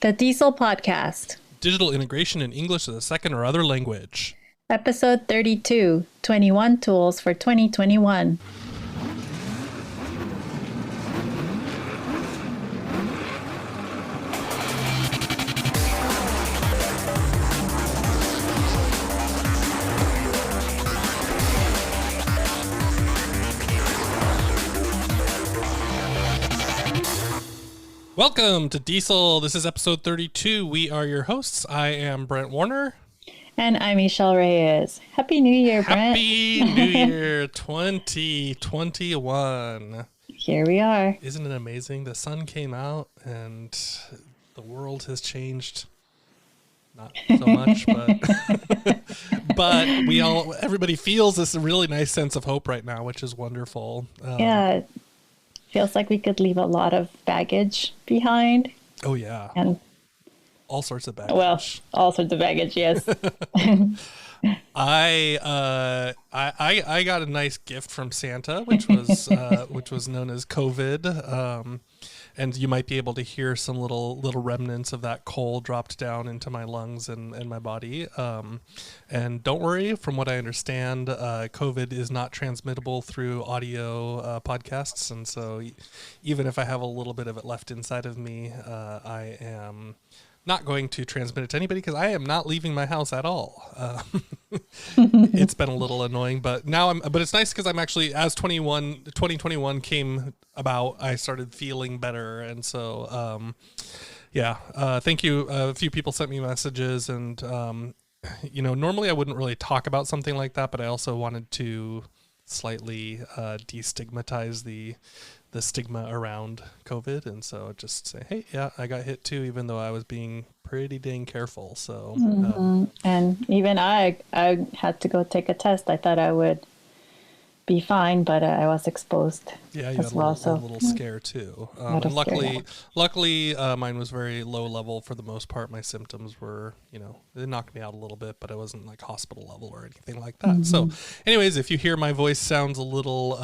The DIESOL Podcast, Digital integration in English as a second or other language. Episode 32, 21 Tools for 2021. Welcome to DIESOL. This is episode 32. We are your hosts. I am Brent Warner. And I'm Esol Reyes. Happy New Year, Brent. Happy New Year 2021. Here we are. Isn't it amazing? The sun came out and the world has changed. Not so much, but everybody feels this really nice sense of hope right now, which is wonderful. Yeah. Feels like we could leave a lot of baggage behind. Oh, yeah. And all sorts of baggage. well, all sorts of baggage, yes. I got a nice gift from Santa, which was known as COVID. And you might be able to hear some little remnants of that coal dropped down into my lungs and my body. And don't worry, from what I understand, COVID is not transmittable through audio podcasts. And so even if I have a little bit of it left inside of me, I am not going to transmit it to anybody because I am not leaving my house at all. It's been a little annoying, but now but it's nice because I'm actually, as 2021 came about, I started feeling better. And so, thank you. A few people sent me messages and, normally I wouldn't really talk about something like that, but I also wanted to slightly destigmatize the stigma around COVID. And so just say, hey, yeah, I got hit too, even though I was being pretty dang careful. So, and even I had to go take a test. I thought I would be fine, but I was exposed. Yeah, you had a little scare too. And luckily, mine was very low level for the most part. My symptoms were, they knocked me out a little bit, but it wasn't like hospital level or anything like that. So anyways, if you hear my voice sounds a little,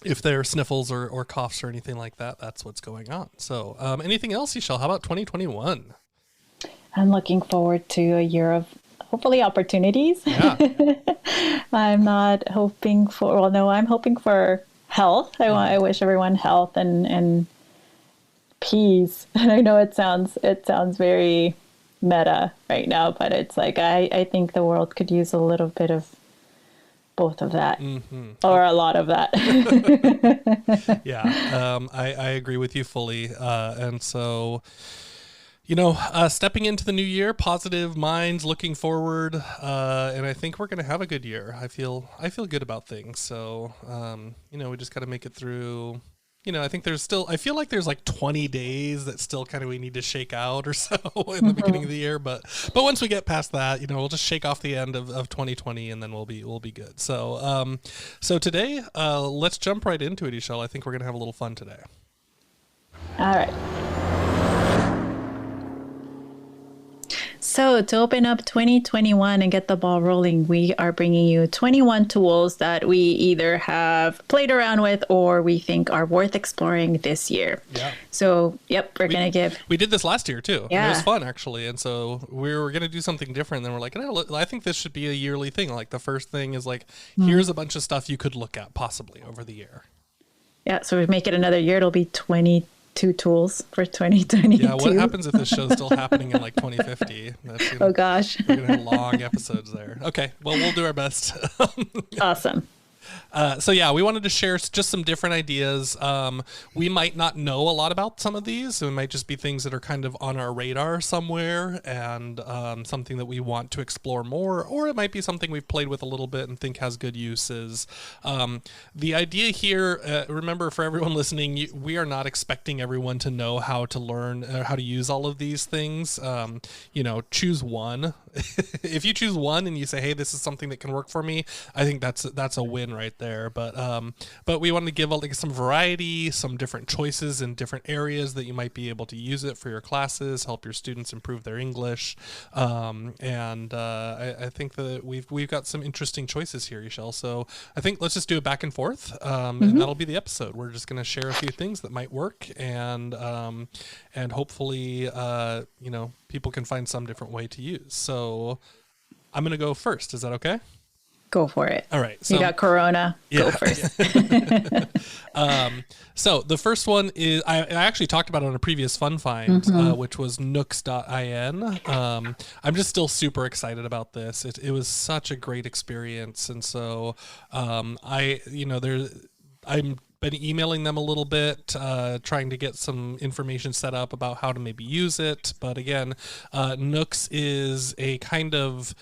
if there are sniffles or coughs or anything like that, that's what's going on. So anything else, Michelle? How about 2021? I'm looking forward to a year of hopefully opportunities. Yeah. I'm hoping for health. I wish everyone health and peace. And I know it sounds very meta right now, but it's like I think the world could use a little bit of both of that, or a lot of that. Yeah, I agree with you fully. And so, stepping into the new year, positive minds, looking forward, and I think we're going to have a good year. I feel good about things. So, we just got to make it through. I think I feel like there's like 20 days that still kind of we need to shake out or so in the beginning of the year. But once we get past that, we'll just shake off the end of 2020 and then we'll be good. So, today, let's jump right into it, Esol. I think we're going to have a little fun today. All right. So to open up 2021 and get the ball rolling, we are bringing you 21 tools that we either have played around with or we think are worth exploring this year. Yeah. So, we're going to give... We did this last year, too. Yeah. It was fun, actually. And so we were going to do something different. Then we're like, I think this should be a yearly thing. Like the first thing is like, here's a bunch of stuff you could look at possibly over the year. Yeah, so we make it another year. It'll be 22 tools for 2022. Yeah, what happens if this show's still happening in like 2050? Oh gosh. We're going to have long episodes there. Okay, well, we'll do our best. Awesome. We wanted to share just some different ideas. We might not know a lot about some of these. So it might just be things that are kind of on our radar somewhere and something that we want to explore more, or it might be something we've played with a little bit and think has good uses. The idea here, remember for everyone listening, we are not expecting everyone to know how to learn, how to use all of these things. Choose one if you choose one and you say, hey, this is something that can work for me, I think that's a win right there. But we wanted to give like some variety, some different choices in different areas that you might be able to use it for your classes, help your students improve their English. I think that we've got some interesting choices here, Eshel. So I think let's just do it back and forth, and that'll be the episode. We're just going to share a few things that might work, and hopefully, people can find some different way to use. So I'm going to go first. Is that okay? Go for it. All right. So, you got Corona. Yeah. Go first. So the first one is, I actually talked about it on a previous Fun Find, which was nooks.in. I'm just still super excited about this. It was such a great experience. And so I'm been emailing them a little bit, trying to get some information set up about how to maybe use it. But again, Nooks is a kind of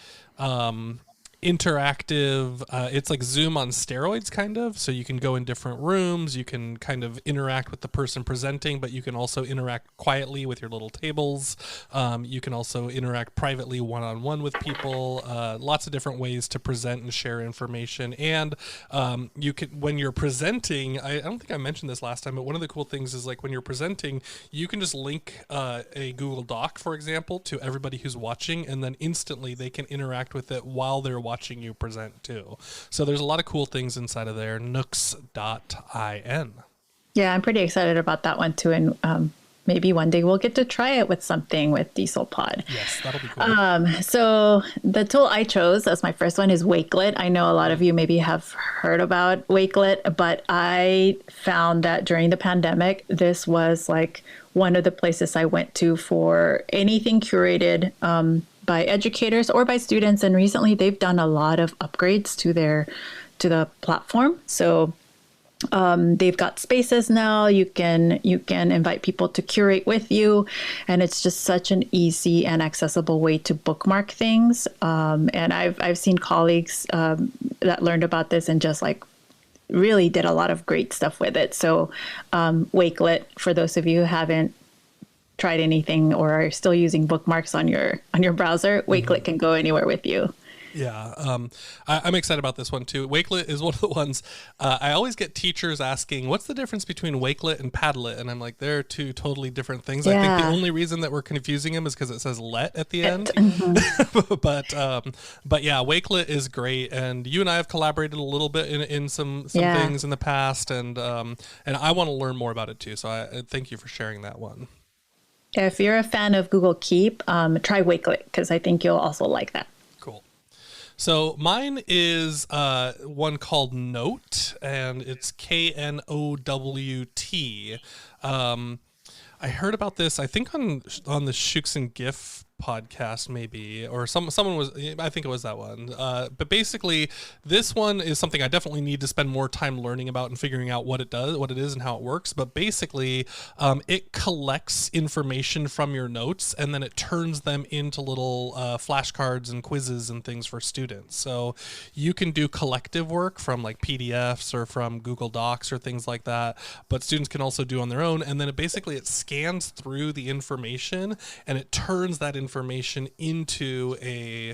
interactive, it's like Zoom on steroids kind of, so you can go in different rooms, you can kind of interact with the person presenting, but you can also interact quietly with your little tables. You can also interact privately one-on-one with people, lots of different ways to present and share information. And you can, when you're presenting, I don't think I mentioned this last time, but one of the cool things is like when you're presenting, you can just link a Google Doc, for example, to everybody who's watching, and then instantly they can interact with it while they're watching you present too. So there's a lot of cool things inside of there. Nooks.in. Yeah, I'm pretty excited about that one too. And maybe one day we'll get to try it with something with DIESOL Pod. Yes, that'll be cool. So the tool I chose as my first one is Wakelet. I know a lot of you maybe have heard about Wakelet, but I found that during the pandemic, this was like one of the places I went to for anything curated by educators or by students. And recently they've done a lot of upgrades to the platform. So they've got spaces now. You can invite people to curate with you, and it's just such an easy and accessible way to bookmark things. And I've seen colleagues that learned about this and just like really did a lot of great stuff with it. So Wakelet, for those of you who haven't tried anything or are still using bookmarks on your browser, Wakelet can go anywhere with you. Yeah, I'm excited about this one too. Wakelet is one of the ones I always get teachers asking, what's the difference between Wakelet and Padlet? And I'm like, they're two totally different things. Yeah. I think the only reason that we're confusing them is because it says let at the end. But yeah, Wakelet is great. And you and I have collaborated a little bit in some things in the past. And I want to learn more about it too. So I thank you for sharing that one. If you're a fan of Google Keep, try Wakelet, because I think you'll also like that. Cool. So mine is one called Note, and it's KNOWT. I heard about this, I think on the Shooks and GIF podcast maybe, or someone was, I think it was that one. But basically, this one is something I definitely need to spend more time learning about and figuring out what it does, what it is, and how it works. But basically, it collects information from your notes and then it turns them into little flashcards and quizzes and things for students. So you can do collective work from like PDFs or from Google Docs or things like that, but students can also do on their own. And then it scans through the information and it turns that information into a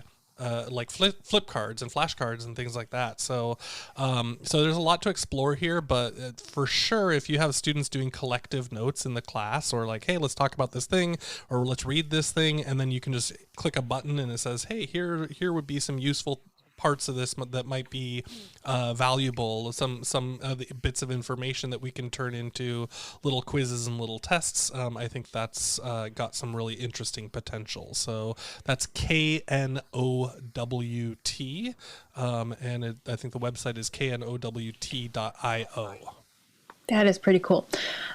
like flip cards and flashcards and things like that. So there's a lot to explore here, but for sure, if you have students doing collective notes in the class, or like, hey, let's talk about this thing, or let's read this thing, and then you can just click a button and it says, hey, here would be some useful parts of this that might be valuable, some the bits of information that we can turn into little quizzes and little tests. I think that's got some really interesting potential. So that's KNOWT, and I think the website is knowt.io. That is pretty cool.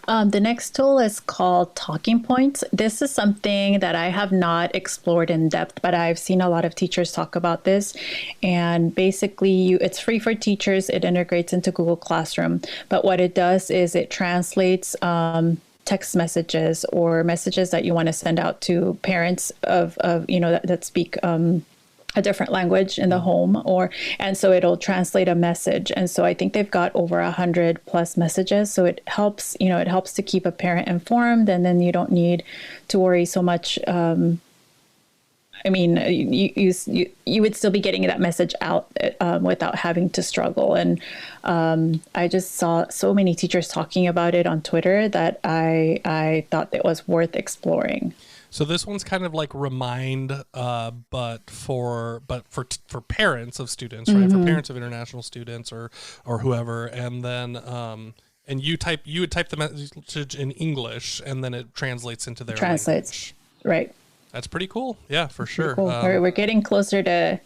The next tool is called Talking Points. This is something that I have not explored in depth, but I've seen a lot of teachers talk about this. And basically, it's free for teachers. It integrates into Google Classroom. But what it does is it translates text messages or messages that you want to send out to parents of that speak a different language in the home, and so it'll translate a message. And so I think they've got over 100+ messages. So it helps to keep a parent informed, and then you don't need to worry so much. I mean, you would still be getting that message out without having to struggle. And I just saw so many teachers talking about it on Twitter that I thought it was worth exploring. So this one's kind of like Remind, but for parents of students, right? For parents of international students or whoever, and then and you would type the message in English, and then it translates into their language. Right. That's pretty cool. Yeah, for sure. Cool. We're getting closer to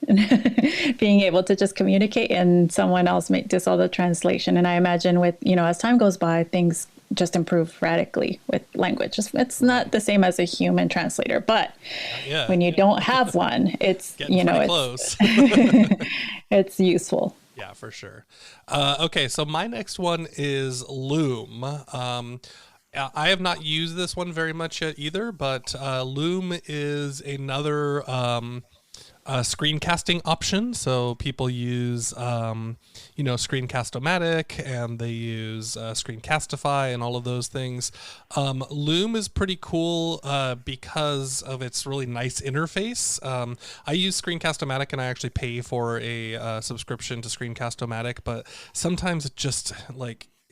being able to just communicate and someone else does all the translation. And I imagine with, as time goes by, things just improve radically with language. It's not the same as a human translator, but when you don't have one, it's, it's close. It's useful. Yeah, for sure. Okay, so my next one is Loom. I have not used this one very much yet either, but Loom is another screencasting option. So people use, Screencast-O-Matic, and they use Screencastify and all of those things. Loom is pretty cool because of its really nice interface. I use Screencast-O-Matic, and I actually pay for a subscription to Screencast-O-Matic, but sometimes it just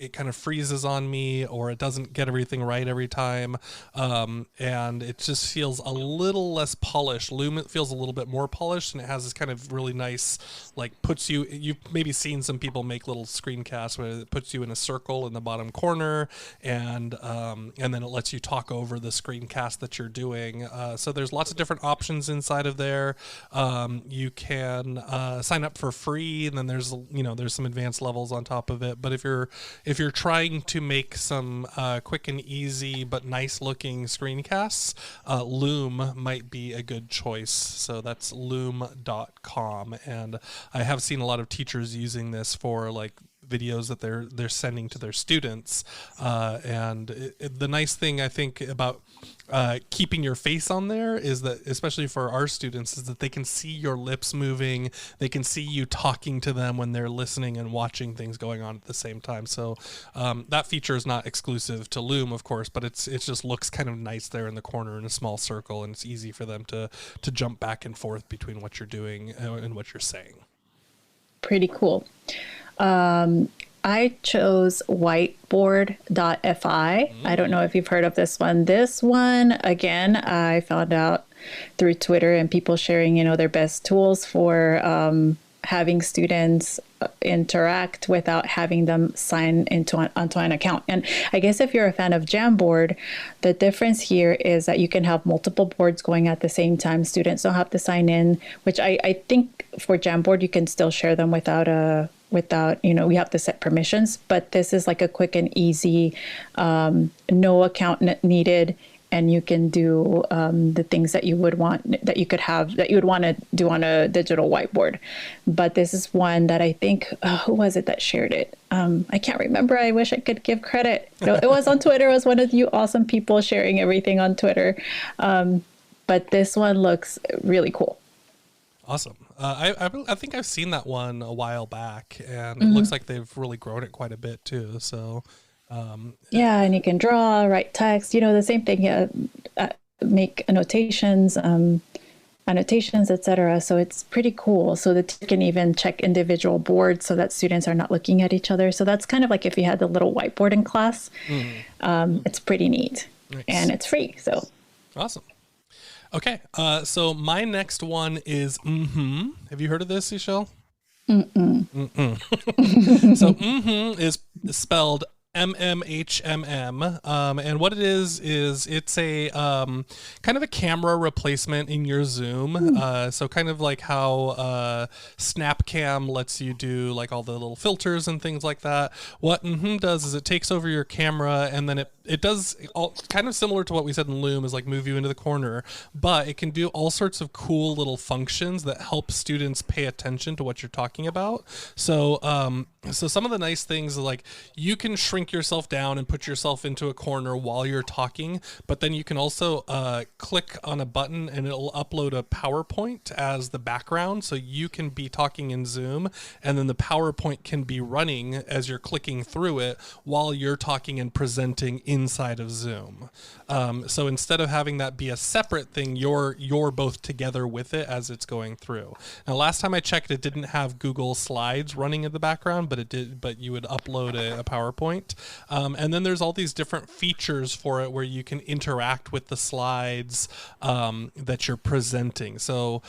it kind of freezes on me, or it doesn't get everything right every time. And it just feels a little less polished. Loom, it feels a little bit more polished, and it has this kind of really nice, you've maybe seen some people make little screencasts where it puts you in a circle in the bottom corner, and then it lets you talk over the screencast that you're doing. So there's lots of different options inside of there. You can sign up for free, and then there's some advanced levels on top of it. But if you're trying to make some quick and easy but nice looking screencasts, Loom might be a good choice. So that's loom.com. And I have seen a lot of teachers using this for videos that they're sending to their students. And the nice thing I think about keeping your face on there is that, especially for our students, is that they can see your lips moving. They can see you talking to them when they're listening and watching things going on at the same time. So that feature is not exclusive to Loom, of course, but it just looks kind of nice there in the corner in a small circle, and it's easy for them to jump back and forth between what you're doing and what you're saying. Pretty cool. I chose whiteboard.fi. I don't know if you've heard of this one. This one, again, I found out through Twitter and people sharing, their best tools for having students interact without having them sign onto an account. And I guess if you're a fan of Jamboard, the difference here is that you can have multiple boards going at the same time. Students don't have to sign in, which I think for Jamboard, you can still share them without, we have to set permissions, but this is like a quick and easy, no account needed. And you can do the things that you would want, that you would want to do on a digital whiteboard. But this is one that I think, who was it that shared it? I can't remember. I wish I could give credit. No, it was on Twitter. It was one of you awesome people sharing everything on Twitter. But this one looks really cool. Awesome. I think I've seen that one a while back, and it looks like they've really grown it quite a bit too. So. Yeah, and you can draw, write text, the same thing, make annotations, etc. So it's pretty cool. So that you can even check individual boards so that students are not looking at each other. So that's kind of like if you had the little whiteboard in class. It's pretty neat. Nice. And it's free. So awesome. Okay, so my next one is Have you heard of this, Esol? So is spelled MMHMM, and what it is it's a kind of a camera replacement in your Zoom. So kind of like how Snapcam lets you do like all the little filters and things like that. What does is it takes over your camera, and then it does all kind of similar to what we said in Loom, is like move you into the corner, but it can do all sorts of cool little functions that help students pay attention to what you're talking about. So some of the nice things are like you can shrink yourself down and put yourself into a corner while you're talking, but then you can also click on a button and it'll upload a PowerPoint as the background, so you can be talking in Zoom and then the PowerPoint can be running as you're clicking through it while you're talking and presenting in inside of Zoom. So instead of having that be a separate thing, you're both together with it as it's going through. Now, last time I checked, it didn't have Google Slides running in the background, but it did. But you would upload a PowerPoint, and then there's all these different features for it where you can interact with the slides that you're presenting. So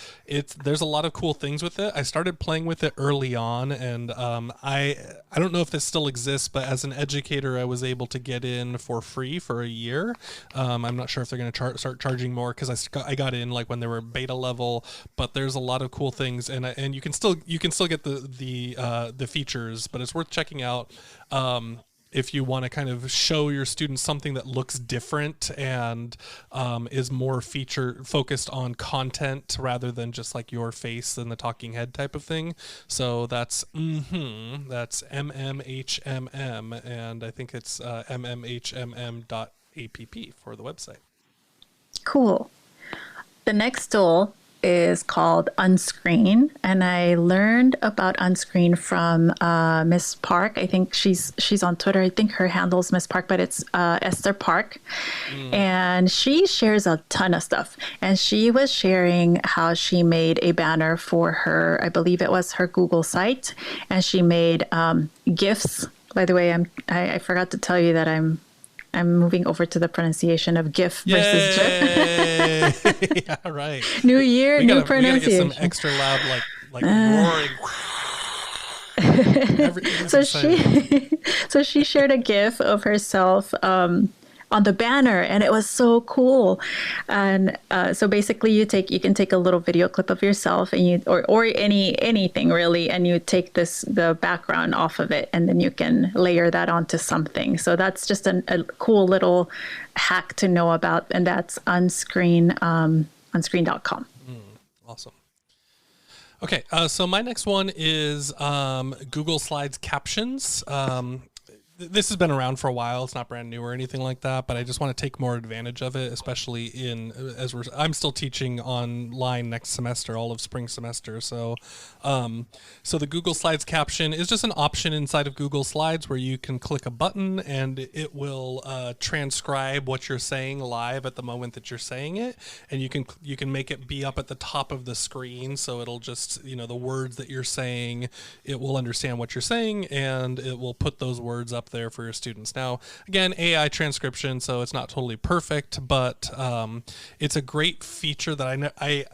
there's a lot of cool things with it. I started playing with it early on, and I don't know if this still exists, but as an educator, I was able to get in for free for a year. I'm not sure if they're going to start charging more, because I got in like when they were beta level. But there's a lot of cool things, and you can still get the features, but it's worth checking out. If you want to kind of show your students something that looks different and is more feature focused on content rather than just like your face and the talking head type of thing. So that's MMHMM, and I think it's mmhmm.app for the website. Cool. The next tool is called OnScreen, and I learned about OnScreen from Miss Park. I think she's on Twitter. I think her handle is Miss Park, but it's Esther Park. And she shares a ton of stuff. And she was sharing how she made a banner for her, I believe it was her Google site, and she made GIFs. By the way, I forgot to tell you that I'm moving over to the pronunciation of GIF versus GIF. Yeah, right. New year, new pronunciation. We gotta get some extra loud, like roaring. So she shared a GIF of herself on the banner, and it was so cool. And so basically, you can take a little video clip of yourself, and or anything really, and you take the background off of it, and then you can layer that onto something. So that's just a cool little hack to know about, and that's OnScreen, onscreen.com. Awesome. Okay, so my next one is Google Slides captions. This has been around for a while. It's not brand new or anything like that, but I just want to take more advantage of it, especially I'm still teaching online next semester, all of spring semester. So the Google Slides caption is just an option inside of Google Slides where you can click a button and it will transcribe what you're saying live at the moment that you're saying it. And you can make it be up at the top of the screen. So it'll just, the words that you're saying, it will understand what you're saying, and it will put those words up there for your students. Now, again, AI transcription, so it's not totally perfect, but it's a great feature that I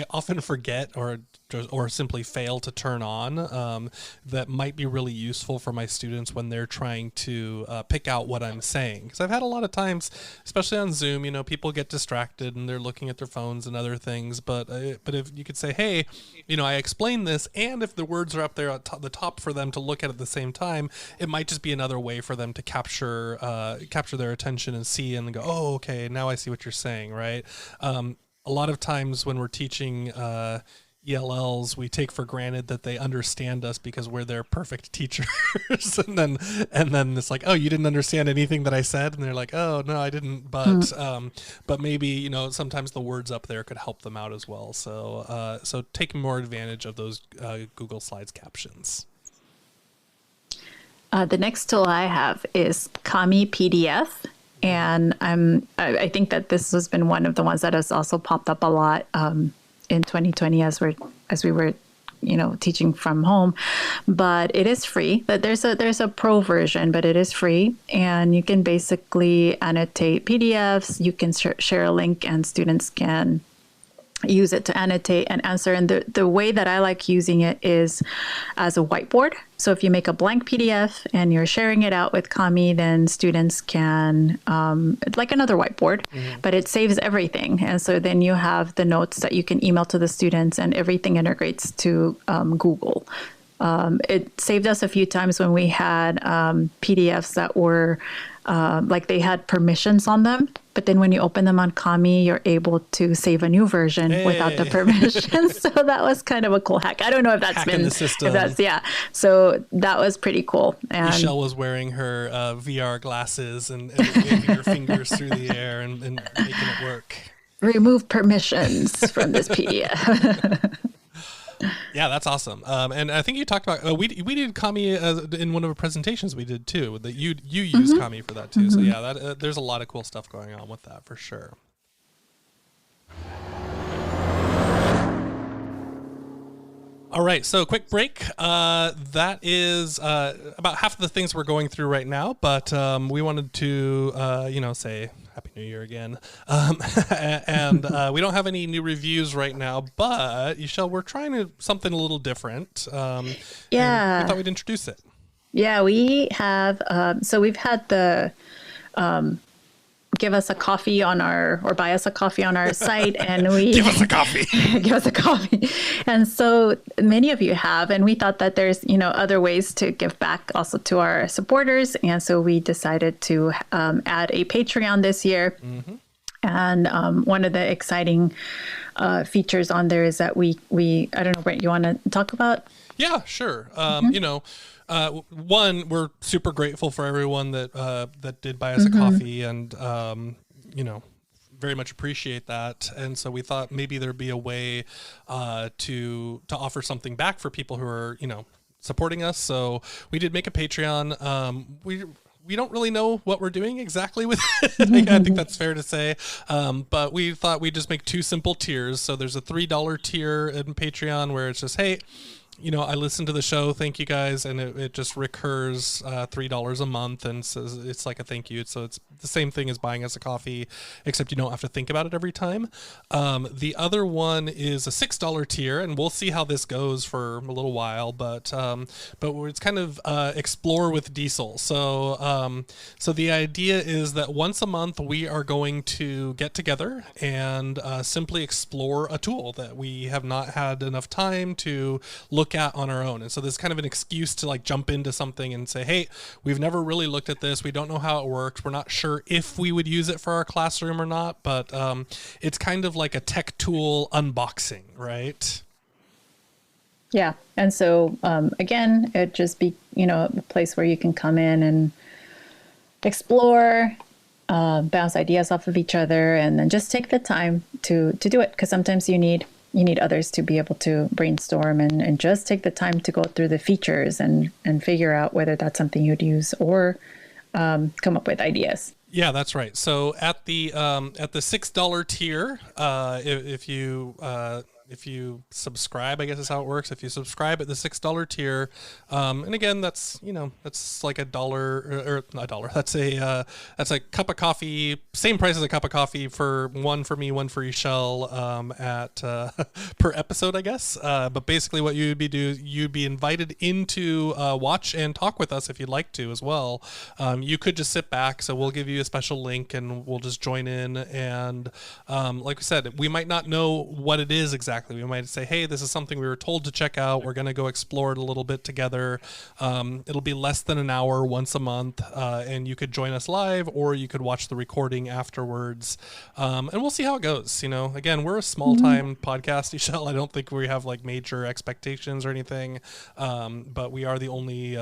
often forget or simply fail to turn on, that might be really useful for my students when they're trying to pick out what I'm saying. Because I've had a lot of times, especially on Zoom, people get distracted and they're looking at their phones and other things. But if you could say, hey, I explained this, and if the words are up there at the top for them to look at the same time, it might just be another way for them to capture their attention and see and go, oh, okay, now I see what you're saying, right? A lot of times when we're teaching ELLs, we take for granted that they understand us because we're their perfect teachers. and then it's like, oh, you didn't understand anything that I said? And they're like, oh, no, I didn't. But maybe, sometimes the words up there could help them out as well. So take more advantage of those Google Slides captions. The next tool I have is Kami PDF. And I think that this has been one of the ones that has also popped up a lot in 2020 as we were teaching from home. But it is free. But there's a pro version, but it is free, and you can basically annotate PDFs. You can share a link, and students can use it to annotate and answer. And the way that I like using it is as a whiteboard. So if you make a blank PDF and you're sharing it out with Kami, then students can, like another whiteboard, but it saves everything. And so then you have the notes that you can email to the students, and everything integrates to Google. It saved us a few times when we had PDFs that were like they had permissions on them, but then when you open them on Kami, you're able to save a new version without the permissions. So that was kind of a cool hack. I don't know if that's Hacking been the system. So that was pretty cool. And Michelle was wearing her VR glasses and waving her fingers through the air and making it work. Remove permissions from this PDF. Yeah, that's awesome. And I think you talked about we did Kami in one of the presentations we did too. That you use Kami for that too. So yeah, that there's a lot of cool stuff going on with that for sure. All right, so quick break. That is about half of the things we're going through right now, but we wanted to, say Happy New Year again. And we don't have any new reviews right now, but Michelle, we're trying something a little different. Yeah. We thought we'd introduce it. Yeah, we have. So we've had the give us a coffee on or buy us a coffee on our site, and we give us a coffee. Give us a coffee. And so many of you have, and we thought that there's other ways to give back also to our supporters, and so we decided to add a Patreon this year. Mm-hmm. And one of the exciting features on there is that we I don't know, Brent, you want to talk about? Yeah, sure. One, we're super grateful for everyone that did buy us a coffee, and very much appreciate that. And so we thought maybe there'd be a way to offer something back for people who are supporting us. So we did make a Patreon. We don't really know what we're doing exactly with it. I think that's fair to say. But we thought we'd just make two simple tiers. So there's a $3 tier in Patreon where it's just, hey, I listened to the show. Thank you guys. And it just recurs $3 a month. And so it's like a thank you. So it's the same thing as buying us a coffee, except you don't have to think about it every time. The other one is a $6 tier, and we'll see how this goes for a little while. But it's kind of explore with DIESOL. So the idea is that once a month we are going to get together and simply explore a tool that we have not had enough time to look at on our own. And so there's kind of an excuse to jump into something and say, hey, we've never really looked at this. We don't know how it works. We're not sure if we would use it for our classroom or not, but it's kind of like a tech tool unboxing, right? Yeah. And so, again, it'd just be, a place where you can come in and explore, bounce ideas off of each other, and then just take the time to do it. Because sometimes you need others to be able to brainstorm and just take the time to go through the features and figure out whether that's something you'd use or come up with ideas. Yeah, that's right. So at the $6 tier, if you subscribe, I guess is how it works. If you subscribe at the $6 tier, and again, that's like $1 or not $1. That's a cup of coffee, same price as a cup of coffee for one for me, one for Michelle, at per episode, I guess. But basically, what you'd be invited into watch and talk with us if you'd like to as well. You could just sit back. So we'll give you a special link, and we'll just join in. And like we said, we might not know what it is exactly. We might say, hey, this is something we were told to check out. We're going to go explore it a little bit together. It'll be less than an hour once a month, and you could join us live, or you could watch the recording afterwards. And we'll see how it goes. Again, we're a small-time podcast, Michelle. I don't think we have major expectations or anything, but we are the only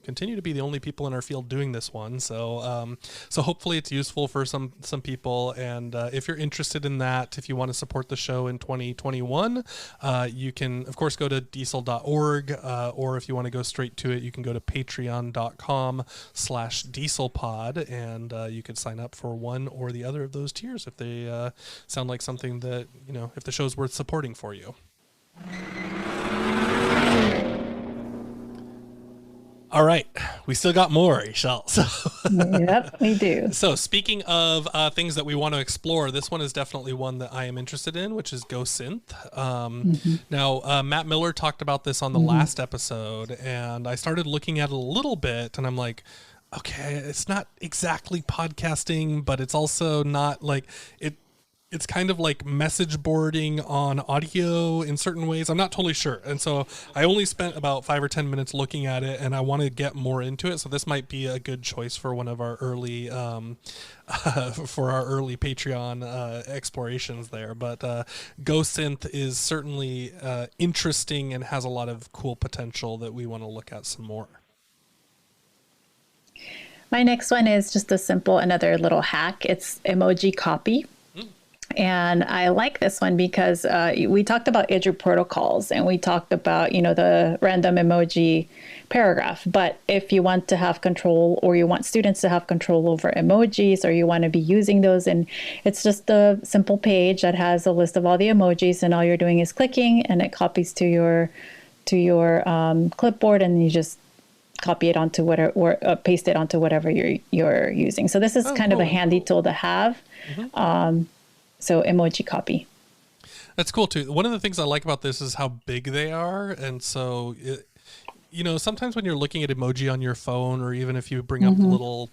continue to be the only people in our field doing this one. So hopefully it's useful for some people. And if you're interested in that, if you want to support the show in 2021, you can, of course, go to diesel.org, or if you want to go straight to it, you can go to patreon.com/dieselpod, and you can sign up for one or the other of those tiers if they sound like something that, if the show's worth supporting for you. All right, we still got more, Michelle. So yep, we do. So speaking of things that we want to explore, this one is definitely one that I am interested in, which is GoSynth. Now, Matt Miller talked about this on the last episode, and I started looking at it a little bit, and I'm like, okay, it's not exactly podcasting, but it's also not it's kind of like message boarding on audio in certain ways. I'm not totally sure. And so I only spent about 5 or 10 minutes looking at it, and I want to get more into it. So this might be a good choice for one of our early, Patreon explorations there. But GoSynth is certainly interesting and has a lot of cool potential that we want to look at some more. My next one is just another little hack. It's Emoji Copy. And I like this one because we talked about IDRU protocols and we talked about, the random emoji paragraph. But if you want to have control, or you want students to have control over emojis, or you want to be using those, and it's just a simple page that has a list of all the emojis, and all you're doing is clicking and it copies to your clipboard, and you just copy it onto whatever, or paste it onto whatever you're using. So this is kind of a handy tool to have. So Emoji Copy. That's cool too. One of the things I like about this is how big they are. And so, sometimes when you're looking at emoji on your phone, or even if you bring up the little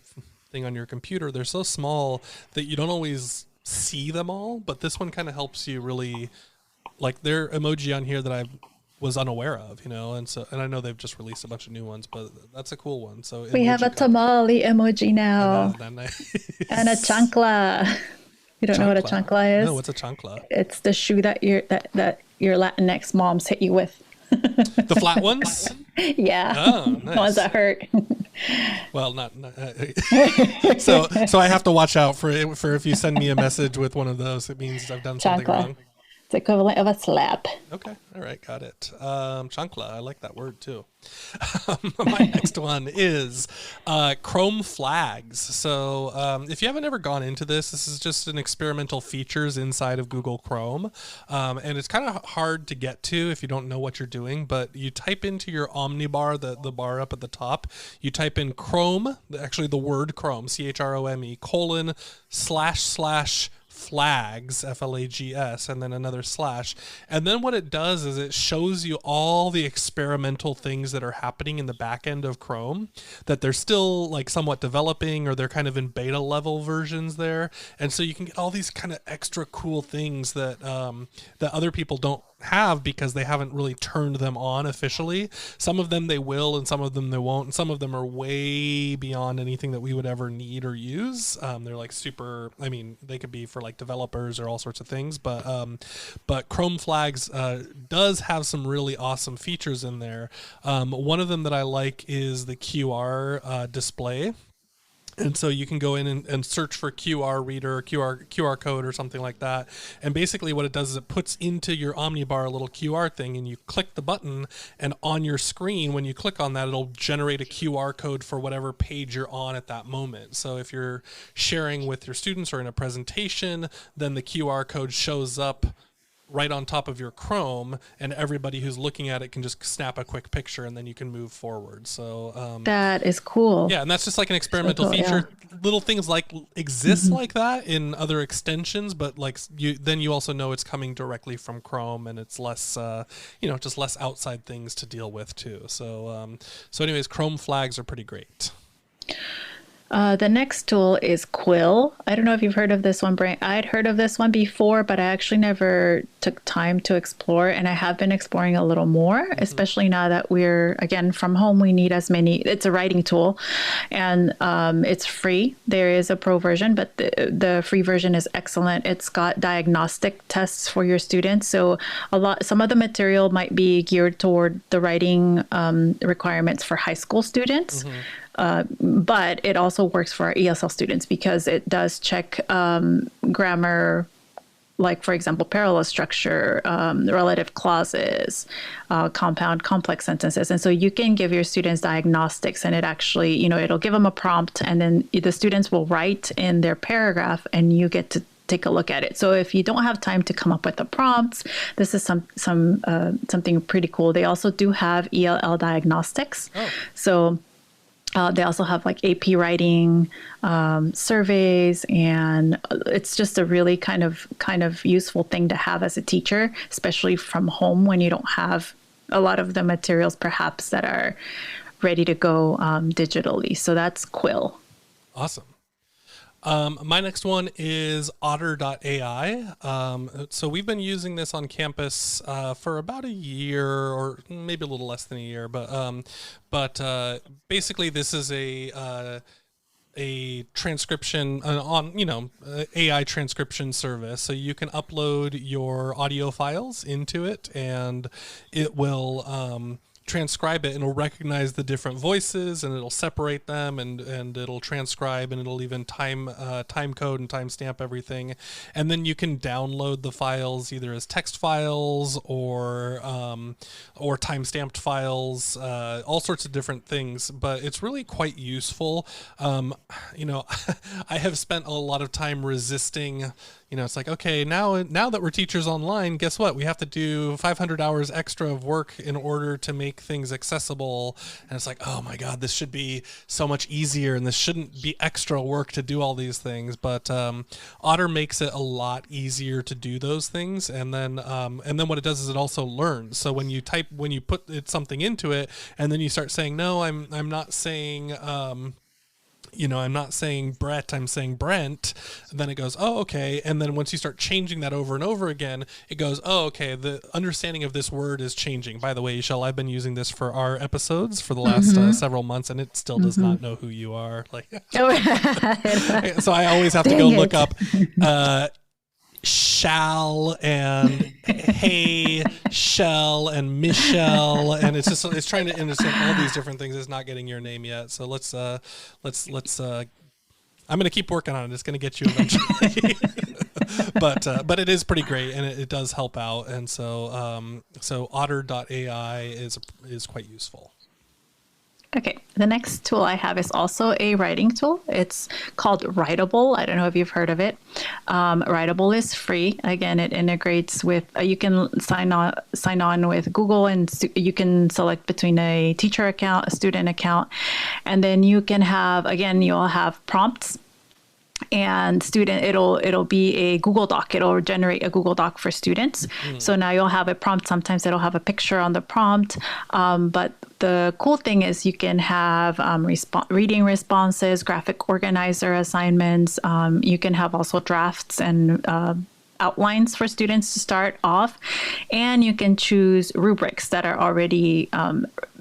thing on your computer, they're so small that you don't always see them all. But this one kind of helps you really, like, there are emoji on here that I was unaware of, and I know they've just released a bunch of new ones, but that's a cool one. So we have a tamale emoji now, and a chancla. You don't know what a chancla is? No, what's a chancla? It's the shoe that your Latinx moms hit you with. The flat ones? Yeah. Oh, nice. The ones that hurt. Well, not so I have to watch out for if you send me a message with one of those, it means I've done something wrong. It's the equivalent of a slap. Okay. All right. Got it. Chancla. I like that word too. My next one is Chrome flags. So if you haven't ever gone into this is just an experimental features inside of Google Chrome. And it's kind of hard to get to if you don't know what you're doing, but you type into your Omnibar, the bar up at the top, you type in Chrome, actually the word Chrome, CHROME, // flags, FLAGS, and then another slash. And then what it does is it shows you all the experimental things that are happening in the back end of Chrome, that they're still like somewhat developing, or they're kind of in beta level versions there. And so you can get all these kind of extra cool things that that other people don't have because they haven't really turned them on officially. Some of them they will, and some of them they won't, and some of them are way beyond anything that we would ever need or use. They're like super, I mean, they could be for like developers or all sorts of things, but Chrome flags does have some really awesome features in there. One of them that I like is the QR display. And so you can go in and search for QR reader, QR code or something like that. And basically what it does is it puts into your Omnibar a little QR thing, and you click the button, and on your screen, when you click on that, it'll generate a QR code for whatever page you're on at that moment. So if you're sharing with your students or in a presentation, then the QR code shows up right on top of your Chrome, and everybody who's looking at it can just snap a quick picture, and then you can move forward. So that is cool. Yeah, and that's just like an experimental feature. Yeah. Little things like exist like that in other extensions, but like you also know it's coming directly from Chrome, and it's less just less outside things to deal with too. So anyways, Chrome flags are pretty great. The next tool is Quill. I don't know if you've heard of this one, Brian. I'd heard of this one before, but I actually never took time to explore, and I have been exploring a little more, especially now that we're, again, from home. We need it's a writing tool, and it's free. There is a pro version, but the free version is excellent. It's got diagnostic tests for your students. So some of the material might be geared toward the writing requirements for high school students. But it also works for our ESL students because it does check grammar, like, for example, parallel structure, relative clauses, compound, complex sentences. And so you can give your students diagnostics, and it actually, it'll give them a prompt, and then the students will write in their paragraph, and you get to take a look at it. So if you don't have time to come up with the prompts, this is something pretty cool. They also do have ELL diagnostics. Oh. So they also have like AP writing surveys, and it's just a really kind of useful thing to have as a teacher, especially from home when you don't have a lot of the materials perhaps that are ready to go digitally. So that's Quill. Awesome. My next one is Otter.ai. So we've been using this on campus for about a year, or maybe a little less than a year. But basically, this is a transcription AI transcription service. So you can upload your audio files into it, and it will transcribe it, and it'll recognize the different voices, and it'll separate them, and it'll transcribe, and it'll even time code and timestamp everything. And then you can download the files either as text files or timestamped files, all sorts of different things. But it's really quite useful. I have spent a lot of time resisting. It's like, okay, now that we're teachers online, guess what? We have to do 500 hours extra of work in order to make things accessible. And it's like, oh my God, this should be so much easier, and this shouldn't be extra work to do all these things. But Otter makes it a lot easier to do those things. And then what it does is it also learns. So when you put something into it, and then you start saying, no, I'm not saying, I'm not saying Brett, I'm saying Brent. Then it goes, oh, okay. And then once you start changing that over and over again, it goes, oh, okay, the understanding of this word is changing. By the way, Shell, I've been using this for our episodes for the last several months, and it still does not know who you are. So I always have to go look up Shall and Hey Shell and Michelle, and it's trying to understand all these different things. It's not getting your name yet, so let's I'm gonna keep working on it. It's gonna get you eventually. but it is pretty great, and it does help out, and so otter.ai is quite useful. Okay, the next tool I have is also a writing tool. It's called Writable. I don't know if you've heard of it. Writable is free. Again, it integrates with, you can sign on with Google, and you can select between a teacher account, a student account, and then you can have, again, you'll have prompts. And it'll be a Google Doc. It'll generate a Google Doc for students. So now you'll have a prompt. Sometimes it'll have a picture on the prompt. But the cool thing is you can have reading responses, graphic organizer assignments. You can have also drafts and outlines for students to start off. And you can choose rubrics that are already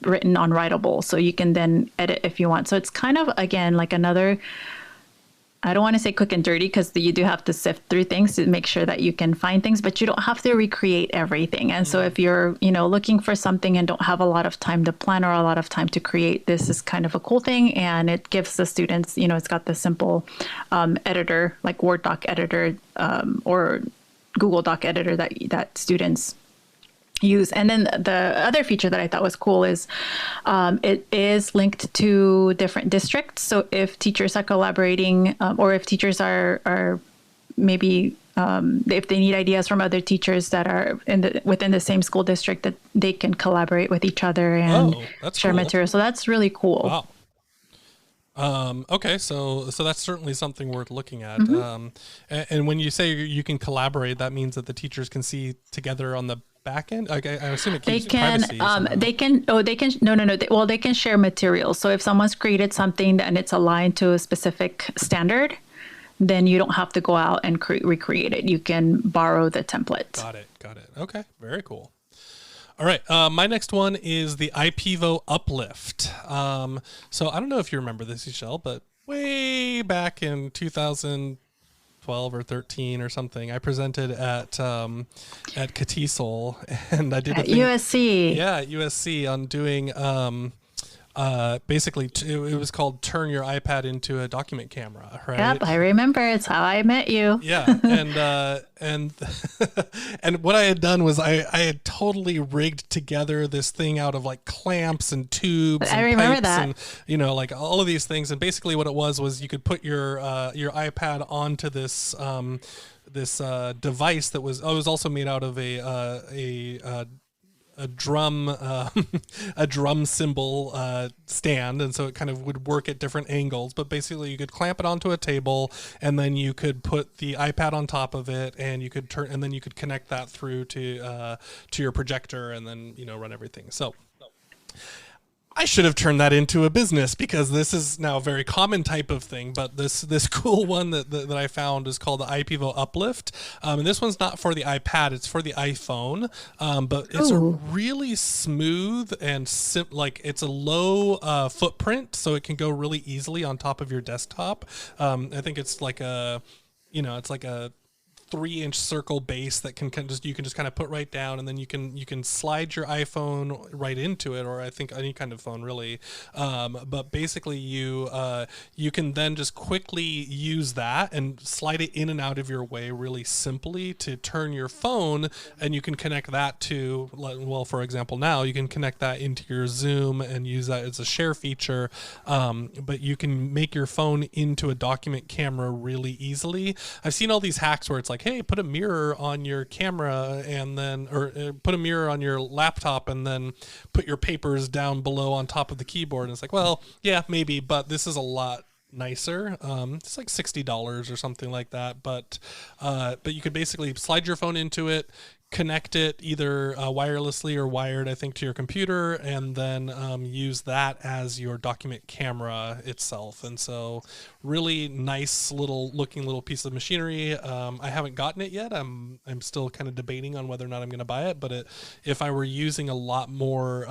written on Writable. So you can then edit if you want. So it's kind of, again, like another, I don't want to say quick and dirty, because you do have to sift through things to make sure that you can find things, but you don't have to recreate everything. And so if you're, looking for something and don't have a lot of time to plan or a lot of time to create, this is kind of a cool thing. And it gives the students, it's got the simple editor, like Word doc editor or Google Doc editor that students use. And then the other feature that I thought was cool is it is linked to different districts. So if teachers are collaborating or if teachers are maybe if they need ideas from other teachers that are within the same school district, that they can collaborate with each other and share material. So that's really cool. Wow. Okay, so that's certainly something worth looking at. And when you say you can collaborate, that means that the teachers can see together on the back end. I assume it keeps privacy. They can share materials. So if someone's created something and it's aligned to a specific standard, then you don't have to go out and recreate it. You can borrow the template. Got it. Okay, very cool. All right, my next one is the IPEVO Uplift. So I don't know if you remember this, Michelle, but way back in 2012 or 13 or something, I presented at Tesol, and I did a thing, USC. Yeah, at USC on doing basically it was called Turn Your iPad into a Document Camera, right? Yep, I remember. It's how I met you. Yeah, and and what I had done was I had totally rigged together this thing out of like clamps and tubes. I and remember pipes that. And like all of these things. And basically what it was you could put your iPad onto this device that was also made out of a drum a drum cymbal stand, and so it kind of would work at different angles, but basically you could clamp it onto a table, and then you could put the iPad on top of it, and you could connect that through to your projector, and then run everything. So I should have turned that into a business, because this is now a very common type of thing. But this cool one that I found is called the IPEVO Uplift. And this one's not for the iPad, it's for the iPhone. But it's a really smooth and it's a low footprint, so it can go really easily on top of your desktop. I think it's like it's like a 3-inch circle base that you can just kind of put right down, and then you can slide your iPhone right into it, or I think any kind of phone really. But basically, you can then just quickly use that and slide it in and out of your way really simply to turn your phone, and you can connect that to, well, for example, now you can connect that into your Zoom and use that as a share feature. But you can make your phone into a document camera really easily. I've seen all these hacks where it's like, hey, put a mirror on your camera and then, or put a mirror on your laptop and then put your papers down below on top of the keyboard. And it's like, well, yeah, maybe, but this is a lot nicer. It's like $60 or something like that. But you could basically slide your phone into it, connect it either wirelessly or wired, I think, to your computer, and then use that as your document camera itself. And so really nice looking little piece of machinery. I haven't gotten it yet. I'm still kind of debating on whether or not I'm going to buy it, but if I were using a lot more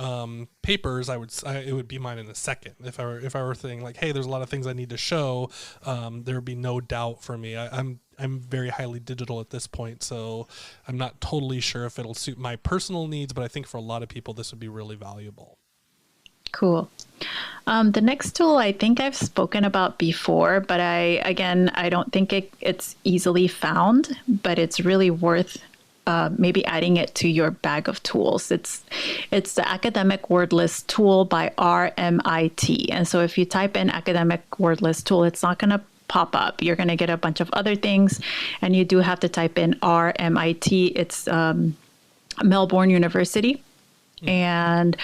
papers, it would be mine in a second. If I were thinking like, hey, there's a lot of things I need to show, there would be no doubt for me. I'm very highly digital at this point, so I'm not totally sure if it'll suit my personal needs, but I think for a lot of people, this would be really valuable. Cool. The next tool I think I've spoken about before, but I don't think it's easily found, but it's really worth maybe adding it to your bag of tools. It's the Academic Word List tool by RMIT. And so if you type in Academic Word List tool, it's not going to pop up. You're going to get a bunch of other things, and you do have to type in RMIT. It's Melbourne University. And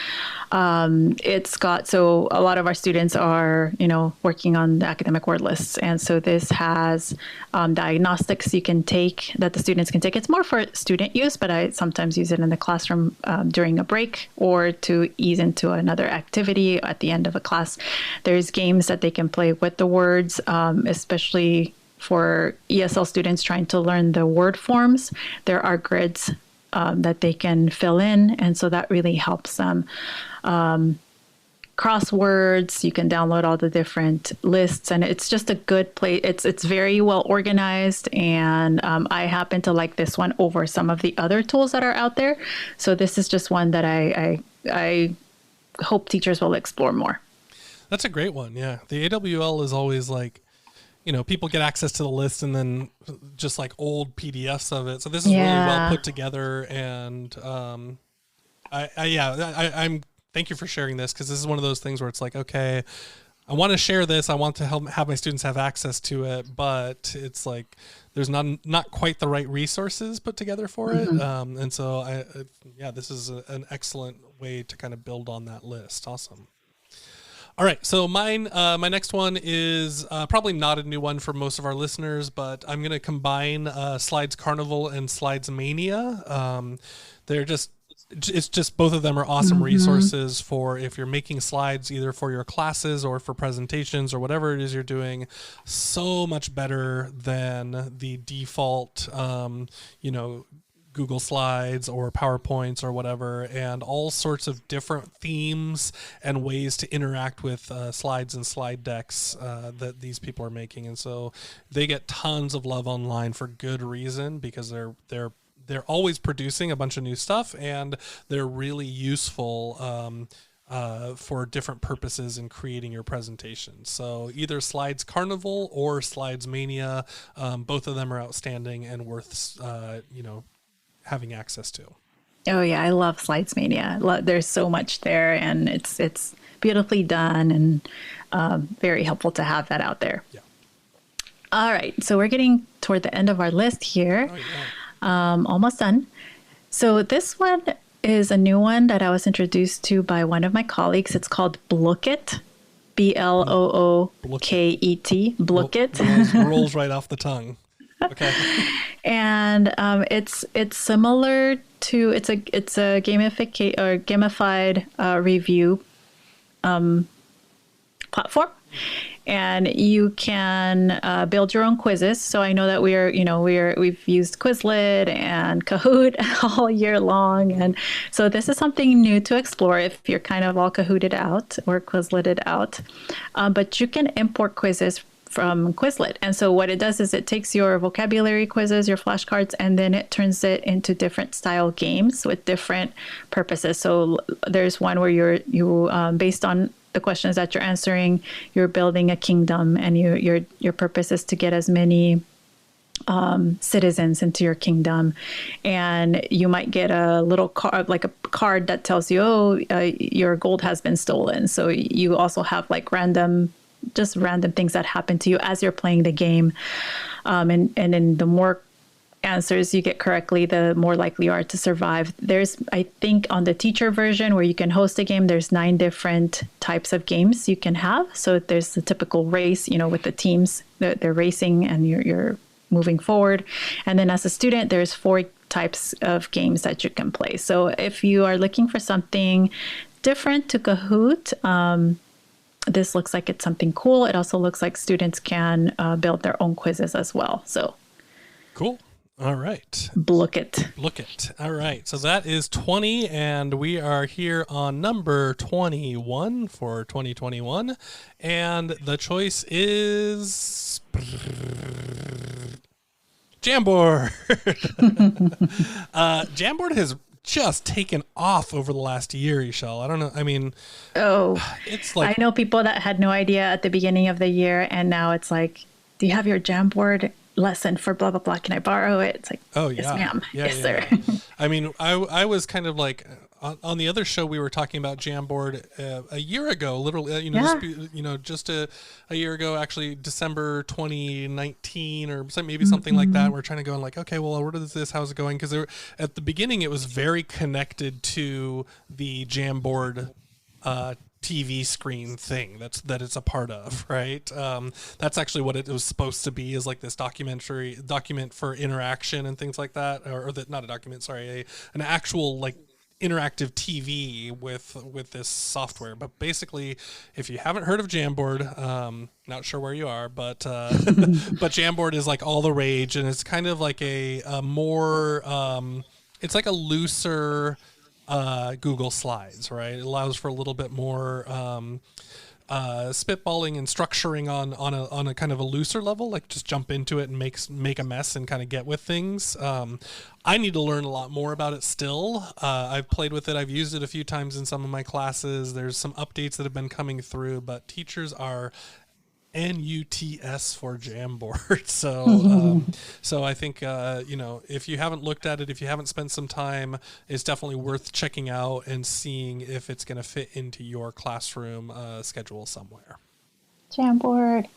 it's got, so a lot of our students are, working on the academic word lists. And so this has diagnostics that the students can take. It's more for student use, but I sometimes use it in the classroom during a break or to ease into another activity at the end of a class. There's games that they can play with the words, especially for ESL students trying to learn the word forms. There are grids that they can fill in, and so that really helps them. Crosswords, you can download all the different lists, and it's just a good place. It's very well organized, and I happen to like this one over some of the other tools that are out there. So this is just one that I hope teachers will explore more. That's a great one. Yeah, the AWL is always like, people get access to the list and then just like old PDFs of it. So this is really well put together. And I'm thank you for sharing this, because this is one of those things where it's like, okay, I want to share this. I want to have my students have access to it, but it's like there's not quite the right resources put together for it. And so this is an excellent way to kind of build on that list. Awesome. All right, so my next one is probably not a new one for most of our listeners, but I'm going to combine Slides Carnival and Slides Mania. It's just both of them are awesome resources for if you're making slides either for your classes or for presentations or whatever it is you're doing. So much better than the default, Google Slides or PowerPoints or whatever, and all sorts of different themes and ways to interact with slides and slide decks that these people are making. And so they get tons of love online for good reason, because they're always producing a bunch of new stuff, and they're really useful for different purposes in creating your presentation. So either Slides Carnival or Slides Mania, both of them are outstanding and worth having access to. Oh yeah, I love Slides Mania. There's so much there, and it's beautifully done, and very helpful to have that out there. Yeah. All right, so we're getting toward the end of our list here. Oh, yeah. Almost done. So this one is a new one that I was introduced to by one of my colleagues. It's called Blockit. Blookket. Blockit. Rolls right off the tongue. Okay. And it's similar to it's a gamified review platform, and you can build your own quizzes. So I know that we've used Quizlet and Kahoot all year long, and so this is something new to explore if you're kind of all Kahooted out or Quizleted out. But you can import quizzes from Quizlet. And so what it does is it takes your vocabulary quizzes, your flashcards, and then it turns it into different style games with different purposes. So there's one where you based on the questions that you're answering, you're building a kingdom, and your purpose is to get as many citizens into your kingdom, and you might get a little card, like a card that tells you, your gold has been stolen. So you also have like random things that happen to you as you're playing the game, and then the more answers you get correctly, the more likely you are to survive. There's, I think, on the teacher version where you can host a game, there's 9 different types of games you can have. So there's the typical race, with the teams that they're racing and you're moving forward. And then as a student, there's 4 types of games that you can play. So if you are looking for something different to Kahoot, this looks like it's something cool. It also looks like students can build their own quizzes as well. So cool. All right. Blockit. All right. So that is 20, and we are here on number 21 for 2021. And the choice is Jamboard. Jamboard has just taken off over the last year, Esol. I don't know. I mean, it's like, I know people that had no idea at the beginning of the year, and now it's like, do you have your Jamboard lesson for blah blah blah, can I borrow it? It's like, oh yeah, yes ma'am, yes sir. I mean, I was kind of like on the other show we were talking about Jamboard a year ago, literally, just a year ago, actually December 2019 or maybe something like that. We're trying to go and like, okay, well, what is this, how's it going? Because at the beginning it was very connected to the Jamboard TV screen thing that it's a part of, right? That's actually what it was supposed to be, is like this document for interaction and things like that, not a document, sorry, an actual like interactive TV with this software. But basically, if you haven't heard of Jamboard, not sure where you are, but but Jamboard is like all the rage, and it's kind of like a more it's like a looser Google Slides, right? It allows for a little bit more spitballing and structuring on a kind of a looser level, like just jump into it and make a mess and kind of get with things. I need to learn a lot more about it still. I've played with it. I've used it a few times in some of my classes. There's some updates that have been coming through, but teachers are NUTS for Jamboard. So I think, if you haven't looked at it, if you haven't spent some time, it's definitely worth checking out and seeing if it's going to fit into your classroom schedule somewhere. Jamboard.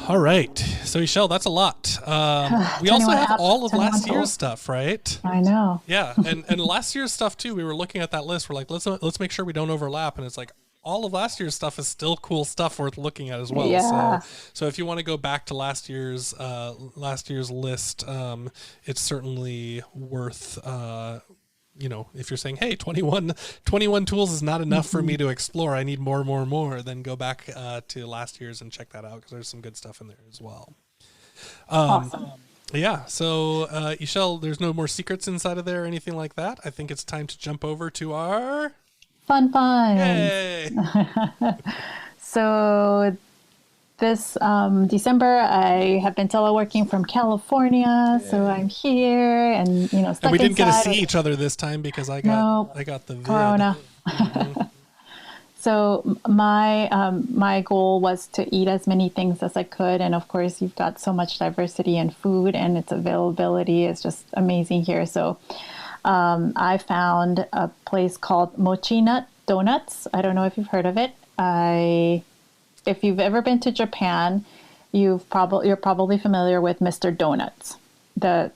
All right. So, Esol, that's a lot. We also have all of last year's stuff, right? I know. Yeah. And last year's stuff, too. We were looking at that list. We're like, let's make sure we don't overlap. And it's like, all of last year's stuff is still cool stuff worth looking at as well. Yeah. So if you want to go back to last year's list, it's certainly worth, if you're saying, hey, 21 tools is not enough for me to explore, I need more, then go back to last year's and check that out, because there's some good stuff in there as well. Awesome. Yeah. So, Esol, there's no more secrets inside of there or anything like that. I think it's time to jump over to our Fun. Yay. So this December, I have been teleworking from California, so I'm here and stuck and we didn't get to see with each other this time because I got the vid. Corona. Mm-hmm. So my goal was to eat as many things as I could, and of course, you've got so much diversity in food, and its availability is just amazing here. So I found a place called Mochina Donuts. I don't know if you've heard of it. If you've ever been to Japan, you're probably familiar with Mr. Donuts, the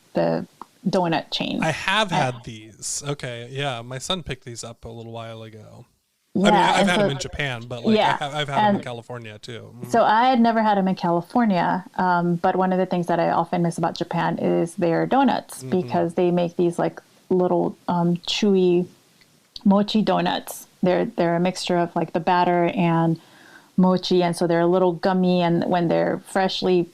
donut chain. I have had these. Okay, yeah, my son picked these up a little while ago. Yeah, I mean, I've had them in Japan, but I've had them in California too. Mm-hmm. So I had never had them in California, but one of the things that I often miss about Japan is their donuts, because they make these like little chewy mochi donuts. They're a mixture of like the batter and mochi, and so they're a little gummy, and when they're freshly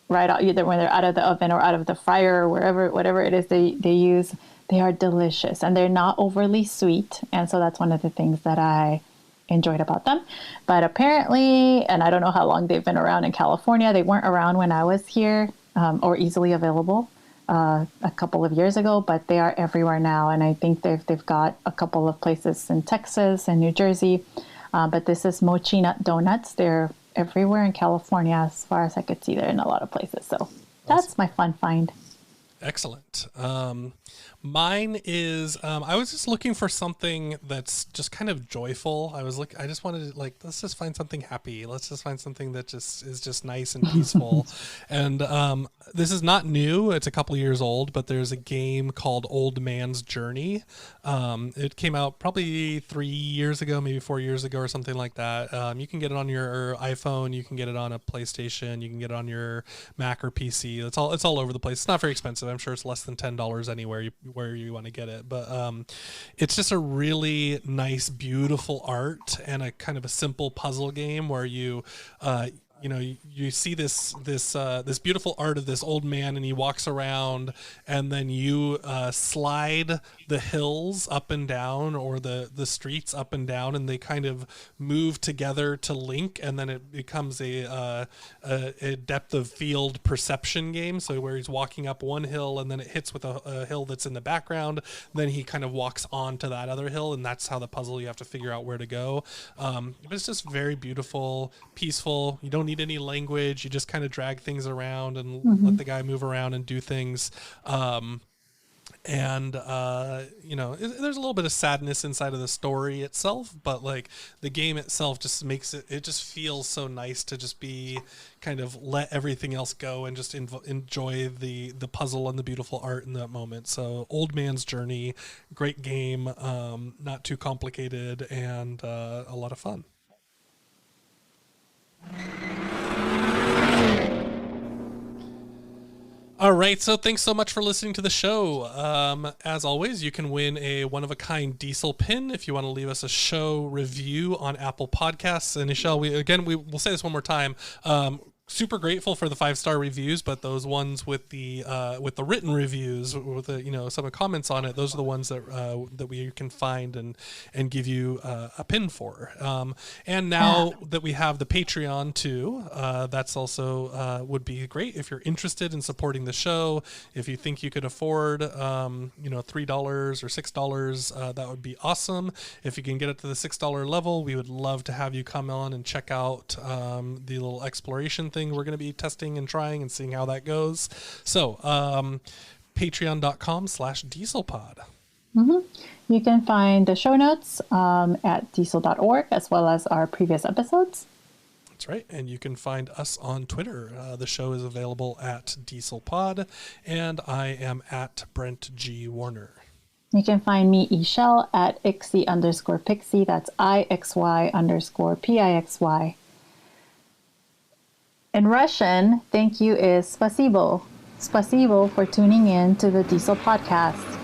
right out, either when they're out of the oven or out of the fryer or whatever it is they use, they are delicious, and they're not overly sweet. And so that's one of the things that I enjoyed about them. But apparently, and I don't know how long they've been around in California, they weren't around when I was here or easily available a couple of years ago, but they are everywhere now. And I think they've got a couple of places in Texas and New Jersey. But this is Mochina Donuts. They're everywhere in California, as far as I could see. They're in a lot of places. So that's my fun find. Excellent. Mine is, I was just looking for something that's just kind of joyful. I just wanted to let's just find something happy. Let's just find something that just is just nice and peaceful. And this is not new. It's a couple years old, but there's a game called Old Man's Journey. It came out probably 3 years ago, maybe 4 years ago or something like that. You can get it on your iPhone. You can get it on a PlayStation. You can get it on your Mac or PC. It's all over the place. It's not very expensive. I'm sure it's less than $10 anywhere where you want to get it, but it's just a really nice, beautiful art and a kind of a simple puzzle game where you see this beautiful art of this old man, and he walks around, and then you slide the hills up and down, or the streets up and down, and they kind of move together to link, and then it becomes a depth of field perception game. So where he's walking up one hill, and then it hits with a hill that's in the background, then he kind of walks onto that other hill, and that's how the puzzle, you have to figure out where to go. But it's just very beautiful, peaceful. You don't need any language. You just kind of drag things around and let the guy move around and do things. There's a little bit of sadness inside of the story itself, but the game itself just makes it just feels so nice to just be kind of let everything else go and just enjoy the puzzle and the beautiful art in that moment. So Old Man's Journey, great game, not too complicated, and a lot of fun. All right, so thanks so much for listening to the show. As always, you can win a one-of-a-kind DIESOL pin if you want to leave us a show review on Apple Podcasts. And Michelle, we'll say this one more time. Super grateful for the 5-star reviews, but those ones with the written reviews, with some of the comments on it, those are the ones that we can find and give you a pin for. And now that we have the Patreon too, that's also would be great if you're interested in supporting the show. If you think you could afford $3 or $6, that would be awesome. If you can get it to the $6 level, we would love to have you come on and check out the little exploration thing we're going to be testing and trying and seeing how that goes. So patreon.com/dieselpod. You can find the show notes at diesel.org, as well as our previous episodes. That's right. And you can find us on Twitter. The show is available at DieselPod, and I am at Brent G. Warner. You can find me, Eshel, at ixy_pixie. That's IXY_PIXY. In Russian, thank you is spasibo. Spasibo for tuning in to the Diesel podcast.